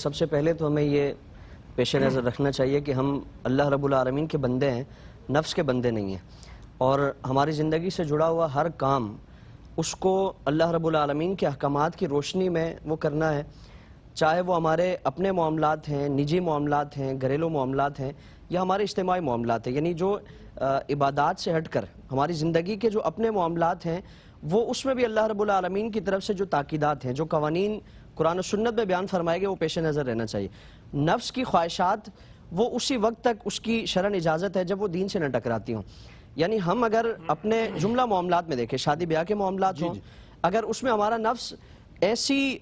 سب سے پہلے تو ہمیں یہ پیش نظر رکھنا چاہیے کہ ہم اللہ رب العالمین کے بندے ہیں، نفس کے بندے نہیں ہیں، اور ہماری زندگی سے جڑا ہوا ہر کام اس کو اللہ رب العالمین کے احکامات کی روشنی میں وہ کرنا ہے، چاہے وہ ہمارے اپنے معاملات ہیں، نجی معاملات ہیں، گھریلو معاملات ہیں، یا ہمارے اجتماعی معاملات ہیں، یعنی جو عبادات سے ہٹ کر ہماری زندگی کے جو اپنے معاملات ہیں وہ اس میں بھی اللہ رب العالمین کی طرف سے جو تاکیدات ہیں، جو قوانین قرآن و سنت میں بیان فرمائے گئے، وہ پیش نظر رہنا چاہیے۔ نفس کی خواہشات وہ اسی وقت تک اس کی شرعاً اجازت ہے جب وہ دین سے نہ ٹکراتی ہوں، یعنی ہم اگر اپنے جملہ معاملات میں دیکھیں، شادی بیاہ کے معاملات ہوں، اگر اس میں ہمارا نفس ایسی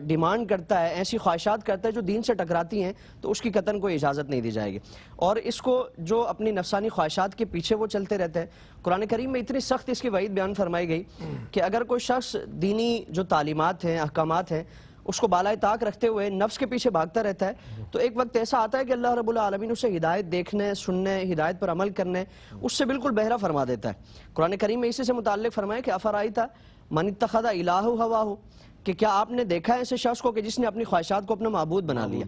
ڈیمانڈ کرتا ہے، ایسی خواہشات کرتا ہے جو دین سے ٹکراتی ہیں، تو اس کی قطعاً کوئی اجازت نہیں دی جائے گی۔ اور اس کو جو اپنی نفسانی خواہشات کے پیچھے وہ چلتے رہتے ہیں، قرآن کریم میں اتنی سخت اس کی وعید بیان فرمائی گئی کہ اگر کوئی شخص دینی جو تعلیمات ہیں، احکامات ہیں، اس کو بالائے طاق رکھتے ہوئے نفس کے پیچھے بھاگتا رہتا ہے، تو ایک وقت ایسا آتا ہے کہ اللہ رب العالمین اسے ہدایت دیکھنے، سننے، ہدایت پر عمل کرنے، اس سے بالکل بہرا فرما دیتا ہے۔ قرآن کریم میں اسی سے متعلق فرمایا کہ افرائیت من اتخذ الہ ہواہ، کہ کیا آپ نے دیکھا ہے ایسے شخص کو کہ جس نے اپنی خواہشات کو اپنا معبود بنا لیا،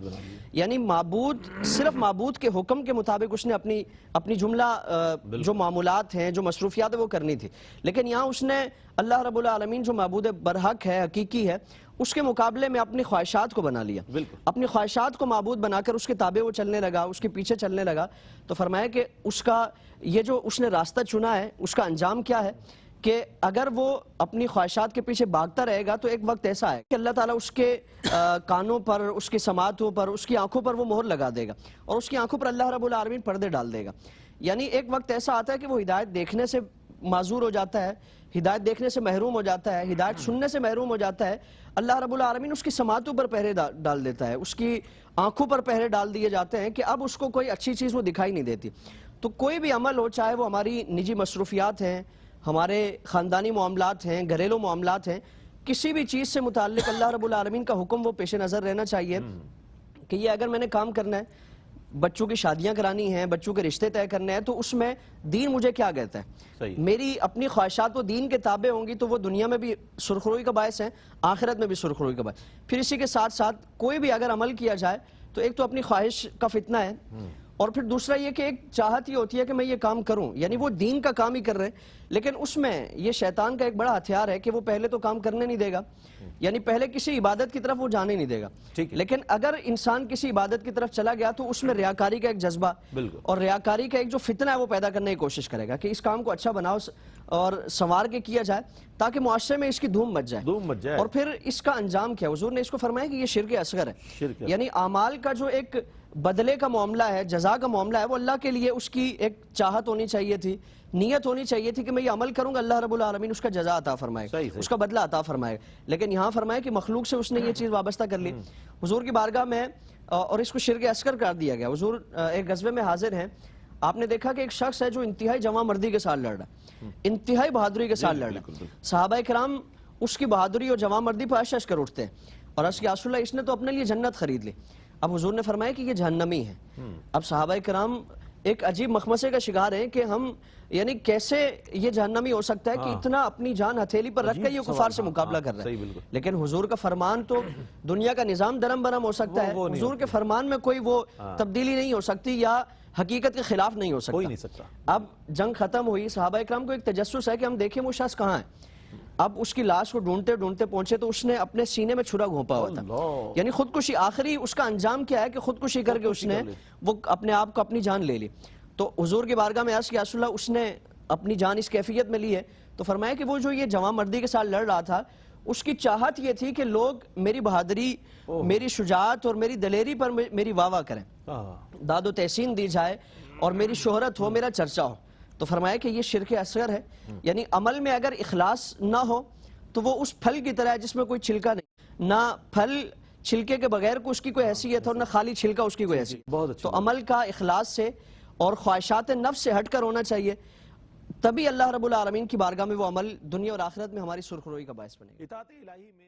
یعنی معبود صرف معبود کے حکم کے مطابق اس نے اپنی جملہ جو معمولات ہیں، جو مصروفیات ہیں وہ کرنی تھی، لیکن یہاں اس نے اللہ رب العالمین جو معبود برحق ہے، حقیقی ہے، اس کے مقابلے میں اپنی خواہشات کو بنا لیا، اپنی خواہشات کو معبود بنا کر اس کے تابع وہ چلنے لگا، اس کے پیچھے چلنے لگا۔ تو فرمایا کہ اس کا یہ جو اس نے راستہ چنا ہے، اس کا انجام کیا ہے کہ اگر وہ اپنی خواہشات کے پیچھے بھاگتا رہے گا تو ایک وقت ایسا ہے کہ اللہ تعالیٰ اس کے کانوں پر، اس کی سماعتوں پر، اس کی آنکھوں پر وہ مہر لگا دے گا، اور اس کی آنکھوں پر اللہ رب العالمین پردے ڈال دے گا۔ یعنی ایک وقت ایسا آتا ہے کہ وہ ہدایت دیکھنے سے معذور ہو جاتا ہے، ہدایت دیکھنے سے محروم ہو جاتا ہے، ہدایت سننے سے محروم ہو جاتا ہے، اللہ رب العالمین اس کی سماعتوں پر پہرے ڈال دیتا ہے، اس کی آنکھوں پر پہرے ڈال دیے جاتے ہیں کہ اب اس کو کوئی اچھی چیز وہ دکھائی نہیں دیتی۔ تو کوئی بھی عمل ہو، چاہے وہ ہماری نجی مصروفیات ہیں، ہمارے خاندانی معاملات ہیں، گھریلو معاملات ہیں، کسی بھی چیز سے متعلق اللہ رب العالمین کا حکم وہ پیش نظر رہنا چاہیے کہ یہ اگر میں نے کام کرنا ہے، بچوں کی شادیاں کرانی ہیں، بچوں کے رشتے طے کرنے ہیں، تو اس میں دین مجھے کیا کہتا ہے، میری اپنی خواہشات وہ دین کے تابع ہوں گی تو وہ دنیا میں بھی سرخروئی کا باعث ہے، آخرت میں بھی سرخروئی کا باعث۔ پھر اسی کے ساتھ ساتھ کوئی بھی اگر عمل کیا جائے تو ایک تو اپنی خواہش کا فتنہ ہے، اور پھر دوسرا یہ کہ ایک چاہت یہ ہوتی ہے کہ میں یہ کام کروں، یعنی وہ دین کا کام ہی کر رہے ہیں، لیکن اس میں یہ شیطان کا ایک بڑا ہتھیار ہے کہ وہ پہلے تو کام کرنے نہیں دے گا، یعنی پہلے کسی عبادت کی طرف وہ جانے نہیں دے گا، لیکن اگر انسان کسی عبادت کی طرف چلا گیا تو اس میں ریاکاری کا ایک جذبہ اور ریاکاری کا ایک جو فتنہ ہے وہ پیدا کرنے کی کوشش کرے گا کہ اس کام کو اچھا بناؤ اور سنوار کے کیا جائے تاکہ معاشرے میں اس کی دھوم مچ جائے، اور پھر اس کا انجام کیا؟ حضور نے اس کو فرمایا کہ یہ شرک اصغر ہے، یعنی اعمال کا جو ایک بدلے کا معاملہ ہے، جزا کا معاملہ ہے، وہ اللہ کے لیے اس کی ایک چاہت ہونی چاہیے تھی، نیت ہونی چاہیے تھی کہ میں یہ عمل کروں گا، اللہ رب العالمین اس کا جزا عطا فرمائے گا، اس کا بدلہ عطا فرمائے گا، لیکن یہاں فرمایا کہ مخلوق سے اس نے یہ چیز وابستہ کر لی حضور کی بارگاہ میں، اور اس کو شرک اصغر قرار دیا گیا۔ حضور ایک غزوے میں حاضر ہیں، آپ نے دیکھا کہ ایک شخص ہے جو انتہائی جواں مردی کے ساتھ لڑ رہا ہے، انتہائی بہادری کے ساتھ لڑ رہا ہے، صحابہ کرام اس کی بہادری اور جواں مردی پر عرش کر اٹھتے ہیں اور عرش یا رسول اللہ اس نے تو اپنے لیے جنت خرید لی۔ اب حضور نے فرمایا کہ یہ جہنمی ہے۔ اب صحابہ کرام ایک عجیب مخمصے کا شکار ہیں کہ ہم یعنی کیسے یہ جہنمی ہو سکتا ہے کہ اتنا اپنی جان ہتھیلی پر رکھ کے یہ کفار سے مقابلہ کر رہا ہے، لیکن حضور کا فرمان تو دنیا کا نظام درم برم ہو سکتا ہے، حضور کے فرمان میں کوئی وہ تبدیلی نہیں ہو سکتی یا حقیقت کے خلاف نہیں ہو سکتا۔ اب جنگ ختم ہوئی، صحابہ اکرام کو ایک تجسس ہے کہ ہم دیکھیں وہ شخص کہاں ہے۔ اب اس کی لاش کو ڈھونڈتے ڈھونڈتے پہنچے تو اس نے اپنے سینے میں چھرا گھونپا ہوا تھا، یعنی خودکشی، آخری اس کا انجام کیا ہے کہ خودکشی کر کے اس نے وہ اپنے آپ کو اپنی جان لے لی۔ تو حضور کی بارگاہ میں عرض کیا رسول اللہ، اس نے اپنی جان اس کیفیت میں لی ہے؟ تو فرمایا کہ وہ جو یہ جواں مردی کے ساتھ لڑ رہا تھا، اس کی چاہت یہ تھی کہ لوگ میری بہادری، میری شجاعت اور میری دلیری پر میری واہ واہ کریں، داد و تحسین دی جائے اور میری شہرت ہو، میرا چرچا ہو۔ تو فرمایا کہ یہ شرک اصغر ہے، یعنی عمل میں اگر اخلاص نہ ہو تو وہ اس پھل کی طرح ہے جس میں کوئی چھلکا نہیں، نہ پھل چھلکے کے بغیر کو اس کی کوئی حیثیت اور نہ خالی چھلکا اس کی کوئی حیثیت۔ تو عمل کا اخلاص سے اور خواہشات نفس سے ہٹ کر ہونا چاہیے، تبھی اللہ رب العالمین کی بارگاہ میں وہ عمل دنیا اور آخرت میں ہماری سرخروئی کا باعث بنے گا۔